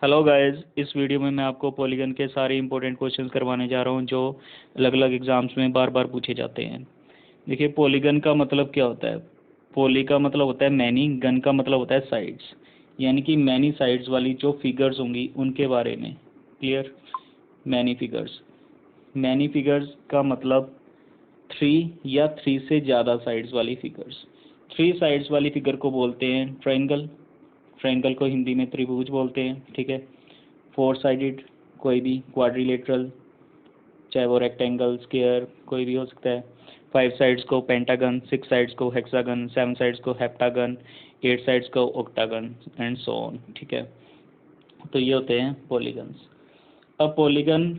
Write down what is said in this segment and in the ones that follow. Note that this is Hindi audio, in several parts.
हेलो गाइस, इस वीडियो में मैं आपको पॉलीगन के सारे इंपॉर्टेंट क्वेश्चंस करवाने जा रहा हूं जो अलग अलग एग्जाम्स में बार बार पूछे जाते हैं। देखिए, पॉलीगन का मतलब क्या होता है। पॉली का मतलब होता है मैनी, गन का मतलब होता है साइड्स, यानी कि मैनी साइड्स वाली जो फिगर्स होंगी उनके बारे में। क्लियर। मैनी फिगर्स का मतलब 3 या 3 से ज़्यादा साइड्स वाली फिगर्स। 3 साइड्स वाली फिगर को बोलते हैं ट्रायंगल। ट्रायंगल को हिंदी में त्रिभुज बोलते हैं। ठीक है। 4 साइडेड कोई भी, क्वाड्रिलेटरल चाहे वो रेक्टेंगल, स्क्वायर कोई भी हो सकता है। 5 साइड्स को पेंटागन, 6 साइड्स को हेक्सागन, 7 साइड्स को हेप्टागन, 8 साइड्स को ऑक्टागन एंड सो ऑन। ठीक है। तो ये होते हैं पॉलीगन्स। अब पॉलीगन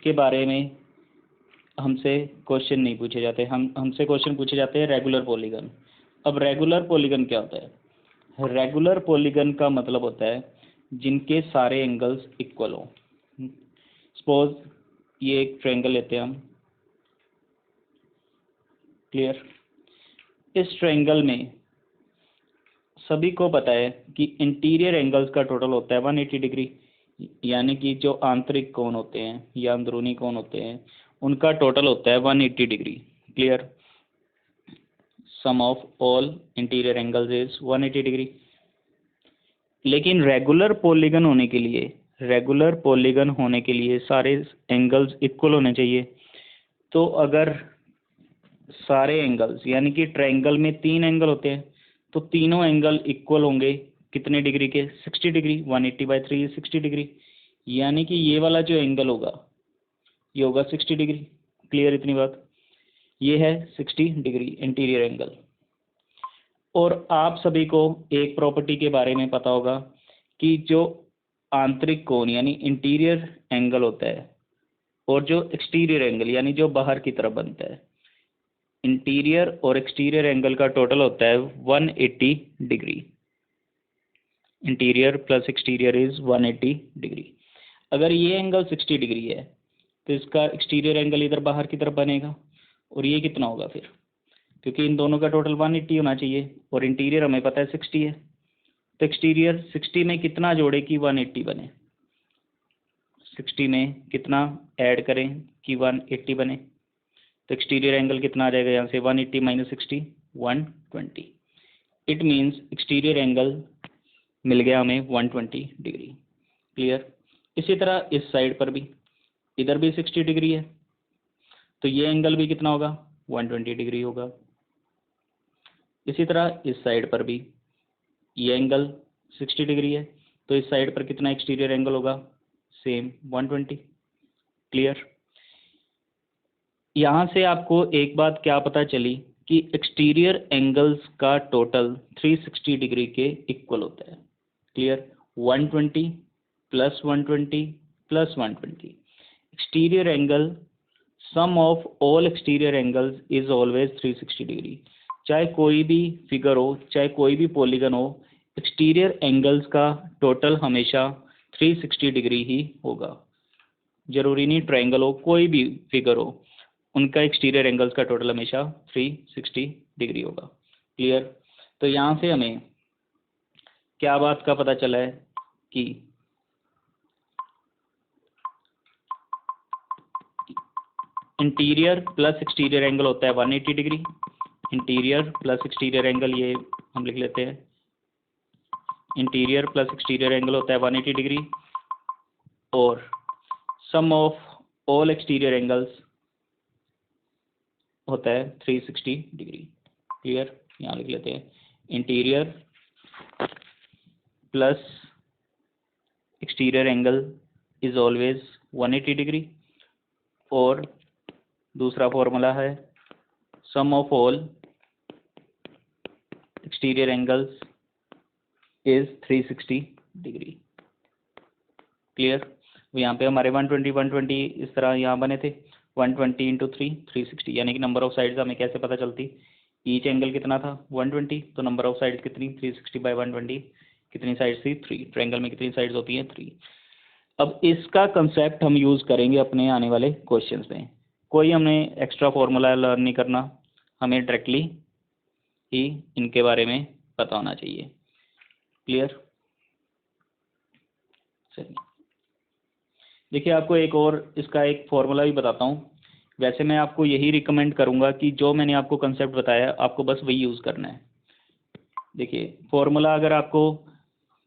के बारे में हमसे क्वेश्चन नहीं पूछे जाते, हमसे क्वेश्चन पूछे जाते हैं रेगुलर पॉलीगन। अब रेगुलर पॉलीगन क्या होता है। रेगुलर पॉलीगन का मतलब होता है जिनके सारे एंगल्स इक्वल हो। सपोज ये एक ट्रायंगल लेते हैं हम। क्लियर। इस ट्रायंगल में सभी को पता है कि इंटीरियर एंगल्स का टोटल होता है 180 डिग्री, यानी कि जो आंतरिक कोण होते हैं या अंदरूनी कोण होते हैं उनका टोटल होता है 180 degree. Clear. Sum of all interior angles is 180 degree. लेकिन रेगुलर पॉलीगन होने के लिए सारे एंगल्स इक्वल होने चाहिए। तो अगर सारे एंगल्स, यानी कि ट्रायंगल में 3 एंगल होते हैं, तो तीनों एंगल इक्वल होंगे कितने डिग्री के, 60 डिग्री। 180/3 60 डिग्री, यानी कि ये वाला जो एंगल होगा ये होगा 60 डिग्री। क्लियर इतनी बात। ये है 60 डिग्री इंटीरियर एंगल। और आप सभी को एक प्रॉपर्टी के बारे में पता होगा कि जो आंतरिक कोण यानी इंटीरियर एंगल होता है और जो एक्सटीरियर एंगल यानी जो बाहर की तरफ बनता है, इंटीरियर और एक्सटीरियर एंगल का टोटल होता है 180 degree. Interior plus exterior is 180 degree. अगर ये एंगल 60 डिग्री है तो इसका एक्सटीरियर एंगल इधर बाहर की तरफ बनेगा, और ये कितना होगा फिर, क्योंकि इन दोनों का टोटल 180 होना चाहिए और इंटीरियर हमें पता है 60 है। तो एक्सटीरियर 60 में कितना जोड़े कि 180 बने, 60 में कितना ऐड करें कि 180 बने। तो एक्सटीरियर एंगल कितना आ जाएगा यहाँ से, 180 - 60 120। इट मीन्स एक्सटीरियर एंगल मिल गया हमें 120 डिग्री। क्लियर। इसी तरह इस साइड पर भी, इधर भी 60 डिग्री है तो ये एंगल भी कितना होगा, 120 डिग्री होगा। इसी तरह इस साइड पर भी ये एंगल 60 डिग्री है तो इस साइड पर कितना एक्सटीरियर एंगल होगा, सेम 120। क्लियर। यहाँ से आपको एक बात क्या पता चली कि एक्सटीरियर एंगल्स का टोटल 360 डिग्री के इक्वल होता है। Clear. 120 + 120 + 120। Exterior angle, sum of all exterior angles is always 360 degree. चाहे कोई भी फिगर हो, चाहे कोई भी पॉलीगन हो, एक्सटीरियर एंगल्स का टोटल हमेशा 360 डिग्री ही होगा। जरूरी नहीं ट्रायंगल हो, कोई भी फिगर हो, उनका एक्सटीरियर एंगल्स का टोटल हमेशा 360 डिग्री होगा। क्लियर। तो यहाँ से हमें क्या बात का पता चला है कि इंटीरियर प्लस एक्सटीरियर एंगल होता है 180 degree. Interior plus exterior angle, ये हम लिख लेते हैं, इंटीरियर प्लस एक्सटीरियर एंगल होता है 180 डिग्री, और sum of all exterior angles होता है 360 डिग्री। क्लियर। यहाँ लिख लेते हैं, interior plus exterior angle is always 180 degree, और दूसरा फॉर्मूला है sum of all exterior angles is 360 degree. Clear. यहाँ पे हमारे 120 इस तरह यहाँ बने थे, 120 × 3 360, यानी कि नंबर ऑफ साइड्स हमें कैसे पता चलती, ईच एंगल कितना था 120, तो नंबर ऑफ साइड्स कितनी, 360/120। कितनी साइड्स थी, 3। ट्रायंगल में कितनी साइड्स होती हैं, 3। अब इसका कंसेप्ट हम यूज़ करेंगे अपने आने वाले क्वेश्चंस में। कोई हमें एक्स्ट्रा फार्मूला लर्न नहीं करना, हमें डायरेक्टली ही इनके बारे में पता होना चाहिए। क्लियर। चलिए देखिए, आपको एक और इसका एक फॉर्मूला भी बताता हूँ। वैसे मैं आपको यही रिकमेंड करूँगा कि जो मैंने आपको कंसेप्ट बताया आपको बस वही यूज़ करना है। देखिए फॉर्मूला अगर आपको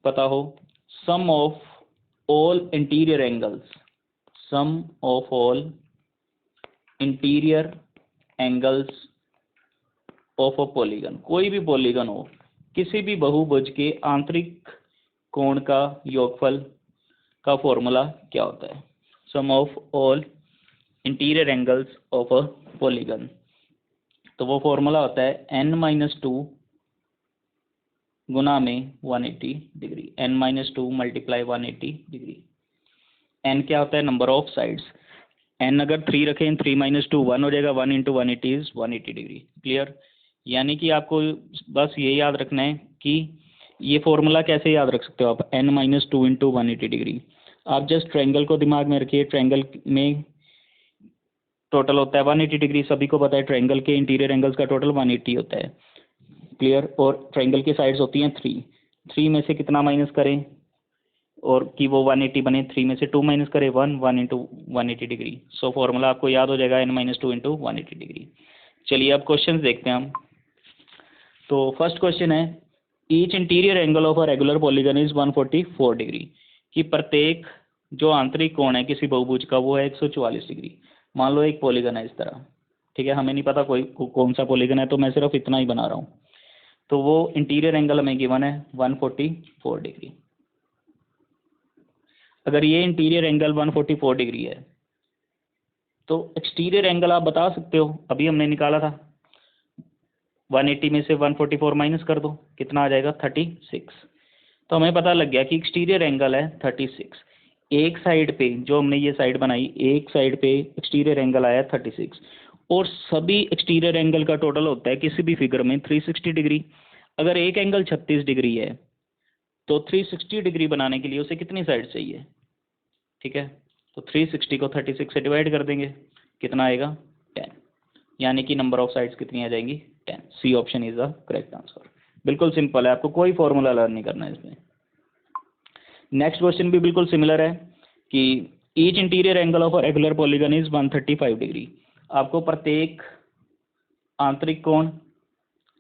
पता हो, sum of all interior angles, sum of all interior angles of a polygon, कोई भी पॉलीगन हो, किसी भी बहुभुज के आंतरिक कोण का योगफल का फॉर्मूला क्या होता है? Sum of all interior angles of a polygon, तो वो फॉर्मूला होता है n-2 गुना में 180 degree, n-2 multiply 180 degree. n क्या होता है? Number of sides. n अगर 3 रखें, 3 - 2 1 हो जाएगा, 1 × 180 इज 180 डिग्री। क्लियर? यानी कि आपको बस ये याद रखना है कि ये फॉर्मूला कैसे याद रख सकते हो आप, n-2 × 180 डिग्री। आप जस्ट ट्रायंगल को दिमाग में रखिए, ट्रायंगल में टोटल होता है 180 डिग्री, सभी को पता है ट्रायंगल के इंटीरियर एंगल्स का टोटल 180 होता है। क्लियर? और ट्रायंगल की साइड्स होती हैं 3 में से कितना माइनस करें और कि वो 180 बने, 3 में से 2 माइनस करें, 1 × 180 डिग्री। सो फॉर्मूला आपको याद हो जाएगा n-2 × 180 डिग्री। चलिए अब क्वेश्चन देखते हैं हम। तो फर्स्ट क्वेश्चन है, each interior angle of a regular polygon is 144 degree, कि प्रत्येक जो आंतरिक कोण है किसी बहुभुज का वो है 144 डिग्री। मान लो एक पॉलीगन है इस तरह, ठीक है, हमें नहीं पता कोई कौन सा पॉलीगन है, तो मैं सिर्फ इतना ही बना रहा हूँ। तो वो इंटीरियर एंगल हमें गिवन है 144 डिग्री। अगर ये इंटीरियर एंगल 144 डिग्री है तो एक्सटीरियर एंगल आप बता सकते हो, अभी हमने निकाला था, 180 में से 144 माइनस कर दो, कितना आ जाएगा? 36। तो हमें पता लग गया कि एक्सटीरियर एंगल है 36। एक साइड पे जो हमने ये साइड बनाई, एक साइड पे एक्सटीरियर एंगल आया 36, और सभी एक्सटीरियर एंगल का टोटल होता है किसी भी फिगर में 360 डिग्री। अगर एक एंगल 36 डिग्री है तो 360 डिग्री बनाने के लिए उसे कितनी साइड चाहिए? ठीक है, तो 360 को 36 से डिवाइड कर देंगे, कितना आएगा? 10। यानी कि नंबर ऑफ साइड्स कितनी आ जाएंगी? 10। C option is the correct answer. बिल्कुल सिंपल है, आपको कोई फॉर्मूला लर्न नहीं करना है इसमें। नेक्स्ट क्वेश्चन भी बिल्कुल सिमिलर है कि each interior angle of a regular polygon is 135 degree. आपको प्रत्येक आंतरिक कोण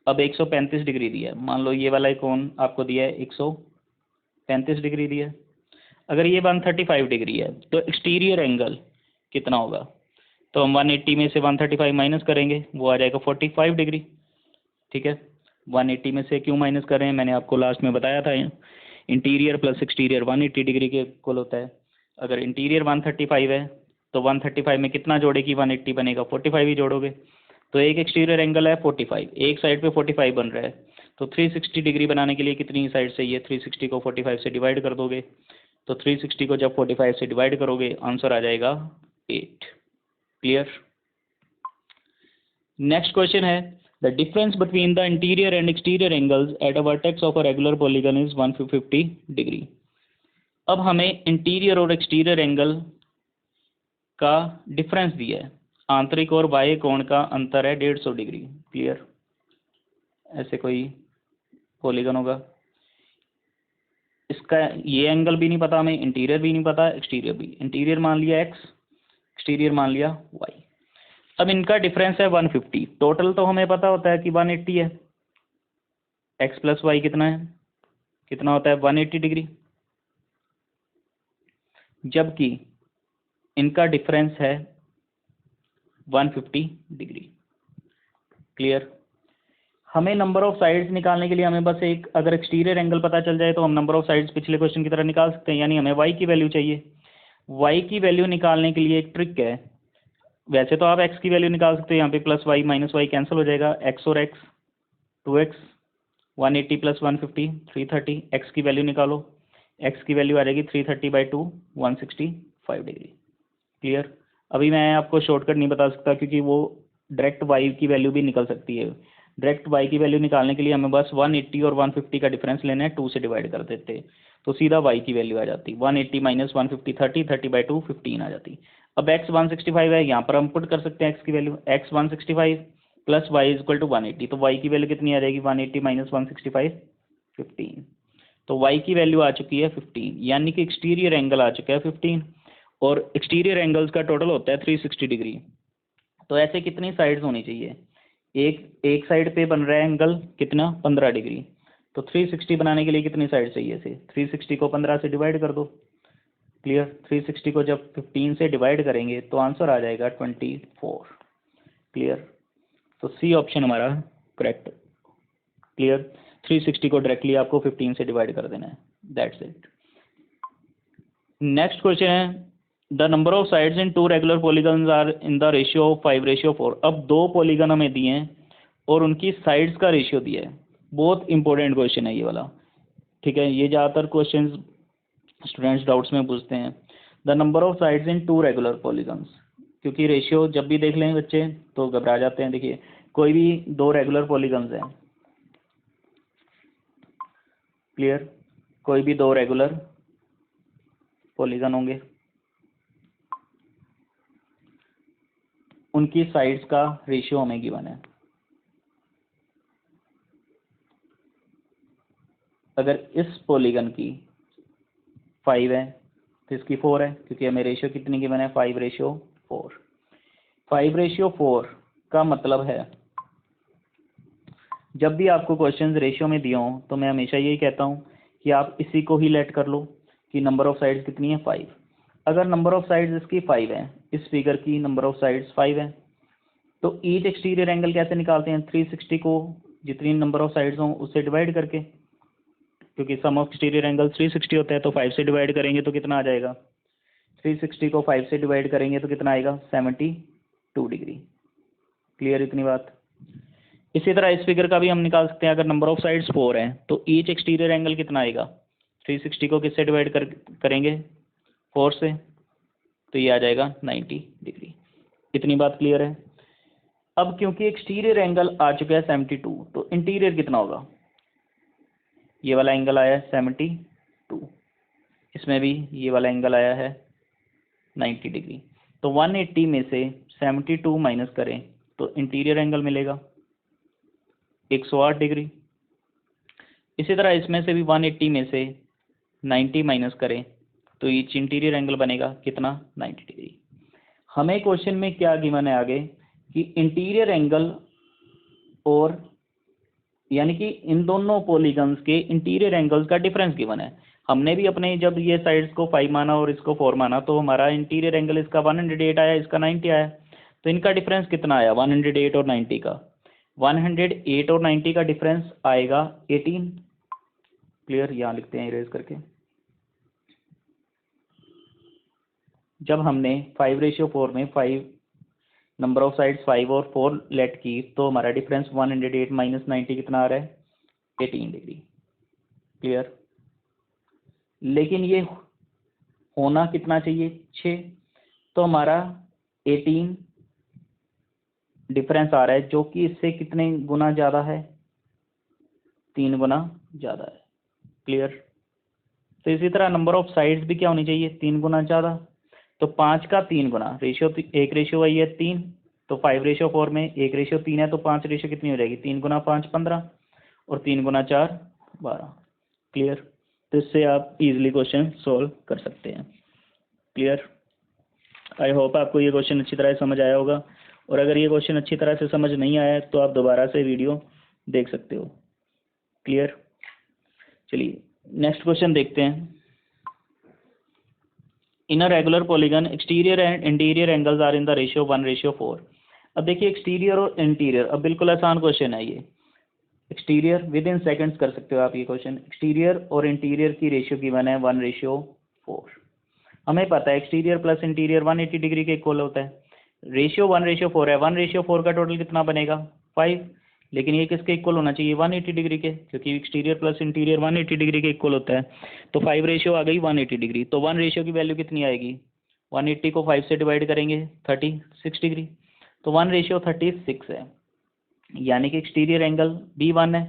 अब 135 डिग्री दिया है। मान लो ये वाला कोण आपको दिया है 135 डिग्री दिया है। अगर ये 135 डिग्री है तो एक्सटीरियर एंगल कितना होगा? तो हम 180 में से 135 माइनस करेंगे, वो आ जाएगा 45 डिग्री। ठीक है, 180 में से क्यों माइनस कर रहे हैं, मैंने आपको लास्ट में बताया था, इंटीरियर प्लस एक्सटीरियर 180 डिग्री के इक्वल होता है। अगर इंटीरियर 135 है तो 135 में कितना जोड़े कि 180 बनेगा? 45 ही जोड़ोगे। तो एक एक्सटीरियर एंगल है 45, एक साइड पे 45 बन रहा है, तो 360 डिग्री बनाने के लिए कितनी साइड चाहिए? 360 को 45 से डिवाइड कर दोगे, तो 360 को जब 45 से डिवाइड करोगे आंसर आ जाएगा 8। क्लियर? नेक्स्ट क्वेश्चन है, the difference between the interior and exterior angles at a vertex of a regular polygon is 150 degree. अब हमें इंटीरियर और एक्सटीरियर एंगल का डिफरेंस दिया है, आंतरिक और बाह्य कोण का अंतर है 150 डिग्री। क्लियर? ऐसे कोई पॉलीगन होगा, इसका ये एंगल भी नहीं पता हमें, इंटीरियर भी नहीं पता, एक्सटीरियर भी, इंटीरियर मान लिया x, एक्सटीरियर मान लिया y। अब इनका डिफरेंस है 150। टोटल तो हमें पता होता है कि 180 है, x प्लस वाई कितना है, कितना होता है? 180 डिग्री। जबकि इनका डिफरेंस है 150 डिग्री। क्लियर? हमें नंबर ऑफ साइड्स निकालने के लिए हमें बस एक, अगर एक्सटीरियर एंगल पता चल जाए तो हम नंबर ऑफ साइड्स पिछले क्वेश्चन की तरह निकाल सकते हैं। यानी हमें y की वैल्यू चाहिए। y की वैल्यू निकालने के लिए एक ट्रिक है, वैसे तो आप x की वैल्यू निकाल सकते हो, यहाँ पे plus Y minus Y cancel हो जाएगा, x और x 2x, 180 प्लस 150 330, x की वैल्यू निकालो, x की वैल्यू आ जाएगी 330/2 165 डिग्री। क्लियर? अभी मैं आपको शॉर्टकट नहीं बता सकता क्योंकि वो डायरेक्ट y की वैल्यू भी निकल सकती है। डायरेक्ट y की वैल्यू निकालने के लिए हमें बस 180 और 150 का डिफरेंस लेना है, 2 से डिवाइड कर देते तो सीधा y की वैल्यू आ जाती, 180 माइनस 150 30, 30/2 15 आ जाती। अब x 165 है, यहाँ पर हम पुट कर सकते हैं x की value, x 165 plus y is equal to 180, तो y की वैल्यू कितनी आ जाएगी? 180 माइनस 165 15। तो y की वैल्यू आ चुकी है 15, यानी कि एक्सटीरियर एंगल आ चुका है 15 और एक्सटीरियर एंगल्स का टोटल होता है 360 डिग्री। तो ऐसे कितनी साइड्स होनी चाहिए? एक साइड पे बन रहा है एंगल कितना, 15 डिग्री। तो 360 बनाने के लिए कितनी साइड चाहिए से? 360 को 15 से डिवाइड कर दो। क्लियर? 360 को जब 15 से डिवाइड करेंगे तो आंसर आ जाएगा 24। क्लियर? तो सी ऑप्शन हमारा करेक्ट। क्लियर? 360 को डायरेक्टली आपको 15 से डिवाइड कर देना है, दैट्स इट। नेक्स्ट क्वेश्चन है the number of sides in two regular polygons are in the ratio of 5:4। अब दो पॉलीगन हमें दिए हैं और उनकी साइड्स का रेशियो दिया है। बहुत इंपॉर्टेंट क्वेश्चन है ये वाला, ठीक है। ये ज़्यादातर क्वेश्चन स्टूडेंट्स डाउट्स में पूछते हैं। The number of sides in two regular polygons, क्योंकि रेशियो जब भी देख लें बच्चे तो घबरा जाते हैं। देखिए कोई भी दो रेगुलर पॉलीगन्स हैं, क्लियर, कोई भी दो रेगुलर पॉलीगन होंगे, उनकी साइड्स का रेशियो हमें गिवन है। अगर इस पॉलीगन की 5 है तो इसकी 4 है, क्योंकि हमें रेशियो कितनी गिवन है, 5:4। 5:4 का मतलब है जब भी आपको क्वेश्चंस रेशियो में दिए हों तो मैं हमेशा यही कहता हूं कि आप इसी को ही लेट कर लो कि नंबर ऑफ साइड्स कितनी है, 5। अगर नंबर ऑफ साइड्स इसकी 5 है, इस फिगर की नंबर ऑफ साइड्स 5 है, तो ईच एक्सटीरियर एंगल कैसे निकालते हैं? 360 को जितनी नंबर ऑफ साइड्स हों उससे डिवाइड करके, क्योंकि सम ऑफ एक्सटीरियर एंगल 360 होता है। तो 5 से डिवाइड करेंगे तो कितना आ जाएगा? 360 को 5 से डिवाइड करेंगे तो कितना आएगा? 72 डिग्री। क्लियर इतनी बात? इसी तरह इस फिगर का भी हम निकाल सकते हैं। अगर नंबर ऑफ साइड्स 4 हैं तो ईच एक्सटीरियर एंगल कितना आएगा? 360 को किससे डिवाइड करेंगे? 4 से, तो ये आ जाएगा 90 डिग्री। इतनी बात क्लियर है? अब क्योंकि एक्सटीरियर एंगल आ चुका है 72, तो इंटीरियर कितना होगा? ये वाला एंगल आया है 72, इसमें भी ये वाला एंगल आया है 90 डिग्री। तो 180 में से 72 माइनस करें तो इंटीरियर एंगल मिलेगा 108 डिग्री। इसी तरह इसमें से भी 180 में से 90 माइनस करें तो ईच इंटीरियर एंगल बनेगा कितना? 90 डिग्री। हमें क्वेश्चन में क्या गिवन है आगे कि इंटीरियर एंगल और यानी कि इन दोनों पॉलीगन्स के इंटीरियर एंगल्स का डिफरेंस गिवन है। हमने भी अपने जब ये साइड्स को 5 माना और इसको 4 माना तो हमारा इंटीरियर एंगल इसका 108 आया, इसका 90 आया। तो इनका डिफरेंस कितना आया 108 और 90 का? 108 और 90 का डिफरेंस आएगा 18। क्लियर? यहाँ लिखते हैं इरेज करके। जब हमने 5:4 में 5 नंबर ऑफ साइड्स 5 और 4 लेट की तो हमारा डिफरेंस 108 माइनस 90 कितना आ रहा है? 18 डिग्री। क्लियर? लेकिन ये होना कितना चाहिए? 6। तो हमारा 18 डिफरेंस आ रहा है जो कि इससे कितने गुना ज़्यादा है? 3 गुना ज़्यादा है। क्लियर? तो इसी तरह नंबर ऑफ साइड्स भी क्या होनी चाहिए? 3 गुना ज़्यादा। तो 5 का 3 गुना, रेशियो 1 वही है 3, तो 5:4 में 1:3 है तो 5 रेशियो कितनी हो जाएगी? 3 गुना 5 15 और 3 गुना 4 12। क्लियर? तो इससे आप इजीली क्वेश्चन सॉल्व कर सकते हैं। क्लियर? आई होप आपको ये क्वेश्चन अच्छी तरह से समझ आया होगा, और अगर ये क्वेश्चन अच्छी तरह से समझ नहीं आया तो आप दोबारा से वीडियो देख सकते हो। क्लियर? चलिए नेक्स्ट क्वेश्चन देखते हैं। In a regular polygon exterior and interior angles are in the ratio 1:4। अब देखिए एक्सटीरियर और इंटीरियर, अब बिल्कुल आसान क्वेश्चन है ये। एक्सटीरियर विद इन सेकेंड्स कर सकते हो आप ये क्वेश्चन। एक्सटीरियर और इंटीरियर की रेशियो गिवन है 1:4। हमें पता है एक्सटीरियर प्लस इंटीरियर 180 डिग्री के इक्वल होता है। रेशियो 1:4 है, 1:4 का टोटल कितना बनेगा? 5। लेकिन ये किसके इक्वल होना चाहिए? 180 डिग्री के, क्योंकि एक्सटीरियर प्लस इंटीरियर 180 डिग्री के इक्वल होता है। तो 5 रेशियो आ गई 180 डिग्री। तो 1 रेशियो की वैल्यू कितनी आएगी? 180 को 5 से डिवाइड करेंगे 36 डिग्री। तो 1:36 है, यानी कि एक्सटीरियर एंगल भी 1 है,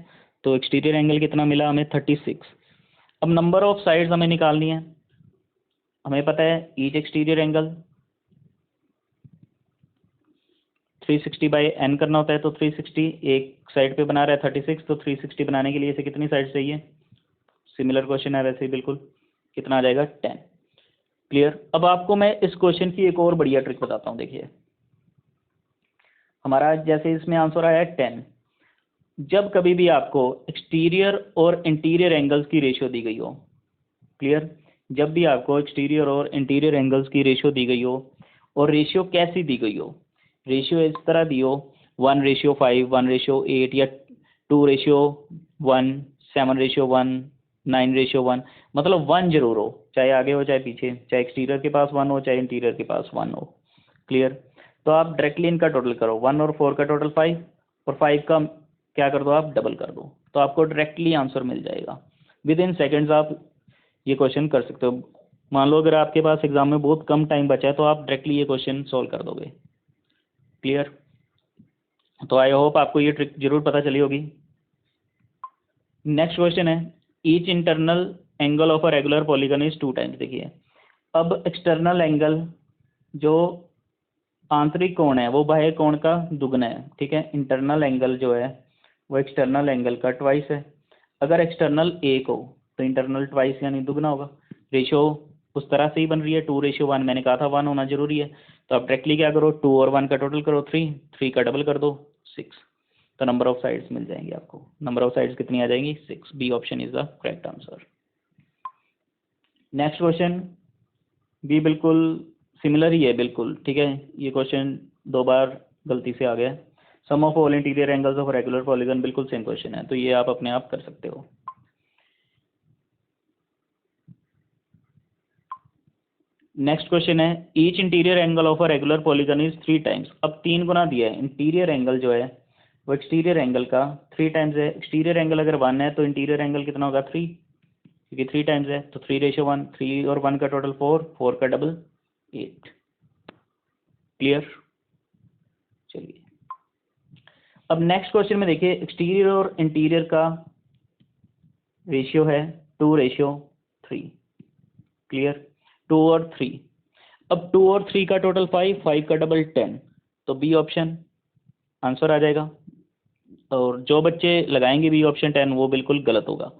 तो एक्सटीरियर एंगल कितना मिला हमें? 36। अब नंबर ऑफ साइड्स हमें निकालनी है। हमें पता है ईच एक्सटीरियर एंगल 360/n करना होता है। तो 360 एक साइड पे बना रहा है 36, तो 360 बनाने के लिए इसे कितनी साइड चाहिए? सिमिलर क्वेश्चन है वैसे ही बिल्कुल, कितना आ जाएगा 10। क्लियर। अब आपको मैं इस क्वेश्चन की एक और बढ़िया ट्रिक बताता हूँ। देखिए हमारा जैसे इसमें आंसर आया है 10, जब कभी भी आपको एक्सटीरियर और इंटीरियर एंगल्स की रेशियो दी गई हो, क्लियर, जब भी आपको एक्सटीरियर और इंटीरियर एंगल्स की रेशियो दी गई हो, और रेशियो कैसी दी गई हो, रेशियो इस तरह दी हो 1:5, 1:8 या 2:1, 7:1, 9:1, मतलब 1 जरूर हो, चाहे आगे हो चाहे पीछे, चाहे एक्सटीरियर के पास 1 हो चाहे इंटीरियर के पास 1 हो। क्लियर। तो आप डायरेक्टली इनका टोटल करो, 1 और 4 का टोटल 5, और 5 का क्या कर दो आप डबल कर दो, तो आपको डायरेक्टली आंसर मिल जाएगा। विद इन सेकेंड्स आप ये क्वेश्चन कर सकते हो। मान लो अगर आपके पास एग्जाम में बहुत कम टाइम बचा है तो आप डायरेक्टली ये क्वेश्चन सॉल्व कर दोगे। क्लियर। तो आई होप आपको ये ट्रिक जरूर पता चली होगी। नेक्स्ट क्वेश्चन है each internal angle of a regular polygon is 2 times. देखिए अब एक्सटर्नल एंगल जो आंतरिक कोण है वो बाह्य कोण का दुगना है, ठीक है। इंटरनल एंगल जो है वो एक्सटर्नल एंगल का ट्वाइस है। अगर एक्सटर्नल एक हो तो इंटरनल ट्वाइस यानी दुगना होगा। रेशियो उस तरह से ही बन रही है 2:1, मैंने कहा था 1 होना जरूरी है। तो आप डायरेक्टली क्या करो 2 और 1 का टोटल करो 3, 3 का डबल कर दो 6, तो नंबर ऑफ साइड्स मिल जाएंगे आपको। नंबर ऑफ साइड्स कितनी आ जाएंगी 6। B option is the correct answer. Next question भी बिल्कुल सिमिलर ही है बिल्कुल, ठीक है। ये क्वेश्चन 2 बार गलती से आ गया। Sum of all interior angles of regular polygon, बिल्कुल सेम क्वेश्चन है, तो ये आप अपने आप कर सकते हो। नेक्स्ट क्वेश्चन है each interior angle of a regular polygon is 3 times. अब 3 गुना दिया है, इंटीरियर एंगल जो है वो एक्सटीरियर एंगल का 3 टाइम्स है। एक्सटीरियर एंगल अगर 1 है तो इंटीरियर एंगल कितना होगा 3, क्योंकि 3 टाइम्स है, तो 3:1, 3 और 1 का टोटल 4, 4 का डबल 8। क्लियर। चलिए अब नेक्स्ट क्वेश्चन में देखिए एक्सटीरियर और इंटीरियर का रेशियो है 2:3। क्लियर। 2 और 3, अब 2 और 3 का टोटल 5, 5 का डबल 10, तो बी ऑप्शन आंसर आ जाएगा। और जो बच्चे लगाएंगे बी ऑप्शन 10 वो बिल्कुल गलत होगा,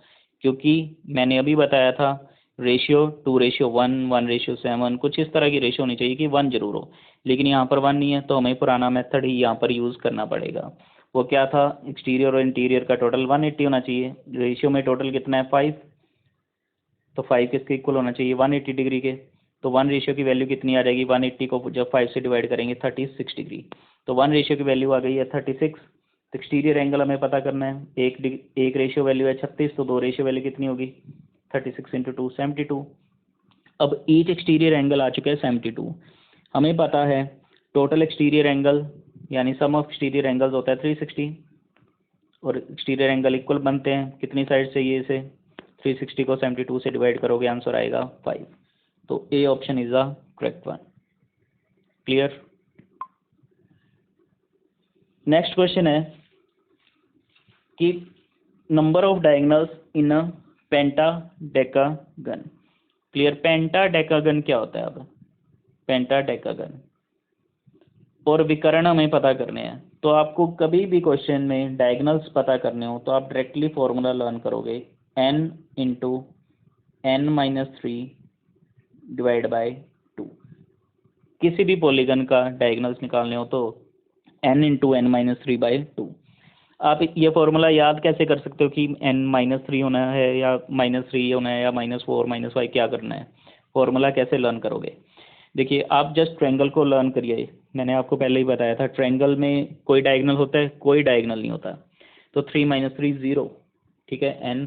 क्योंकि मैंने अभी बताया था रेशियो 2:1, 1:7, कुछ इस तरह की रेशियो होनी चाहिए कि 1 जरूर हो, लेकिन यहाँ पर 1 नहीं है, तो हमें पुराना मेथड ही यहाँ पर यूज़ करना पड़ेगा। वो क्या था, एक्सटीरियर और इंटीरियर का टोटल 180 होना चाहिए, रेशियो में टोटल कितना है 5, तो 5 किसके इक्वल होना चाहिए 180 डिग्री के। तो 1 रेशियो की वैल्यू कितनी आ जाएगी, 180 को जब 5 से डिवाइड करेंगे 36 डिग्री, तो 1 रेशियो की वैल्यू आ गई है 36। तो एक्सटीरियर एंगल हमें पता करना है, एक रेशियो वैल्यू है 36, तो 2 रेशियो वैल्यू कितनी होगी 36 × 2 72। अब ईच एक्सटीरियर एंगल आ चुका है 72। हमें पता है टोटल एक्सटीरियर एंगल यानी सम ऑफ एक्सटीरियर एंगल्स होता है 360, और एक्सटीरियर एंगल इक्वल बनते हैं कितनी साइड चाहिए इसे 360 को 72 से डिवाइड करोगे आंसर आएगा 5। तो A option is the correct one. Clear. Next question है कि number of diagonals in a pentadecagon. Clear. Pentadecagon क्या होता है, अब पेंटाडेकागन और विकर्ण हमें पता करने हैं। तो आपको कभी भी क्वेश्चन में डायगोनल्स पता करने हो तो आप डायरेक्टली फॉर्मूला लर्न करोगे n × n-3 डिवाइड बाय 2। किसी भी पॉलीगन का डायगोनल्स निकालने हो तो n × n-3/2। आप ये फॉर्मूला याद कैसे कर सकते हो कि n-3 होना है या -3 होना है या -4 -5 क्या करना है, फॉर्मूला कैसे लर्न करोगे। देखिए आप जस्ट ट्रायंगल को लर्न करिए, मैंने आपको पहले ही बताया था ट्रायंगल में कोई डायगोनल होता है, कोई डायगोनल नहीं होता। तो 3 - 3 0, ठीक है। n,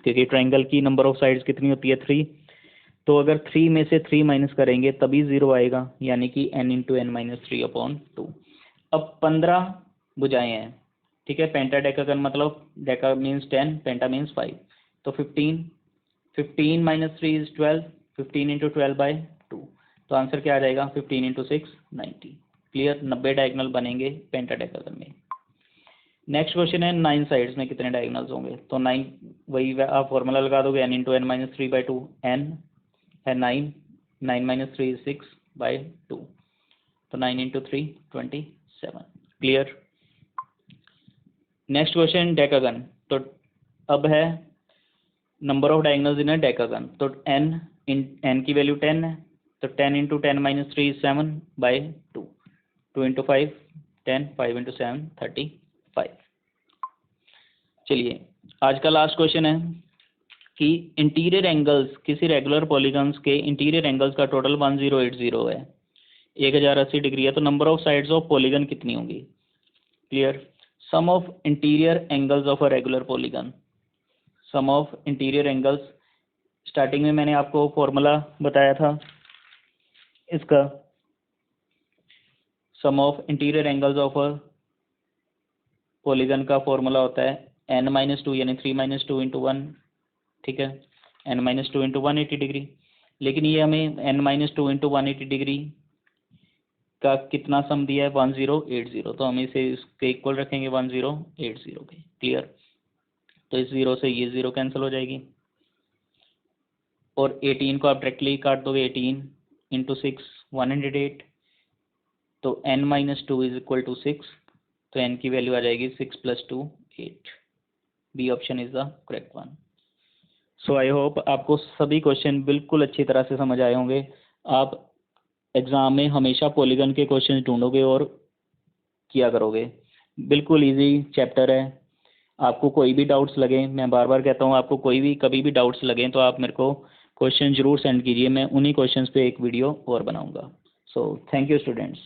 क्योंकि ट्रायंगल की नंबर ऑफ साइड्स कितनी होती है 3, तो अगर 3 में से 3 माइनस करेंगे तभी 0 आएगा, यानी कि n × n-3/2। अब 15 भुजाएं हैं, ठीक है। पेंटाडेकागन मतलब डेका मीन्स 10, पेंटा मीन्स 5, तो 15, 15 - 3 इज 12, 15 × 12/2, तो आंसर क्या आ जाएगा 15 × 6 90। क्लियर। 90 डायगोनल बनेंगे पेंटाडेकागन में। नेक्स्ट क्वेश्चन है 9 साइड्स में कितने डायगोनल्स होंगे, तो 9 वही आप फॉर्मूला लगा दोगे n × n-3/2, n है 9, 9 - 3 6/2, तो 9 × 3 27। क्लियर। नेक्स्ट क्वेश्चन डेकागन, तो अब है number of diagonals in a decagon, तो n की वैल्यू 10 है, तो 10 into 10 minus 3 is 7/2, 2 into 5 10, 5 into 7 35। चलिए आज का लास्ट क्वेश्चन है कि इंटीरियर एंगल्स, किसी रेगुलर पॉलीगन्स के इंटीरियर एंगल्स का टोटल 1080 है, 1080 डिग्री है, तो number of sides of polygon कितनी होंगी? Clear? Sum of interior angles of a regular polygon, sum of interior angles, starting में मैंने आपको फॉर्मूला बताया था इसका, sum of interior angles of a polygon का फॉर्मूला होता है n-2 यानी 3 - 2 इंटू 1, ठीक है, n-2 इंटू 180 डिग्री। लेकिन ये हमें n-2 इंटू 180 डिग्री का कितना सम दिया है? 1080, तो हम इसे इसके इक्वल रखेंगे 1080 के। क्लियर? तो इस 0 से ये 0 कैंसिल हो जाएगी, और 18 को आप डायरेक्टली काट दोगे, 18 इंटू 6 108, तो n-2 इज इक्वल टू 6, तो n की वैल्यू आ जाएगी 6 + 2 8। B option is the correct one. So I hope आपको सभी क्वेश्चन बिल्कुल अच्छी तरह से समझ आए होंगे। आप एग्ज़ाम में हमेशा पॉलीगन के क्वेश्चन ढूंढोगे और किया करोगे। बिल्कुल इजी चैप्टर है। आपको कोई भी डाउट्स लगे, मैं बार बार कहता हूँ, आपको कोई भी कभी भी डाउट्स लगें तो आप मेरे को क्वेश्चन ज़रूर सेंड कीजिए, मैं उन्हीं क्वेश्चंस पे एक वीडियो और बनाऊंगा। So thank you students.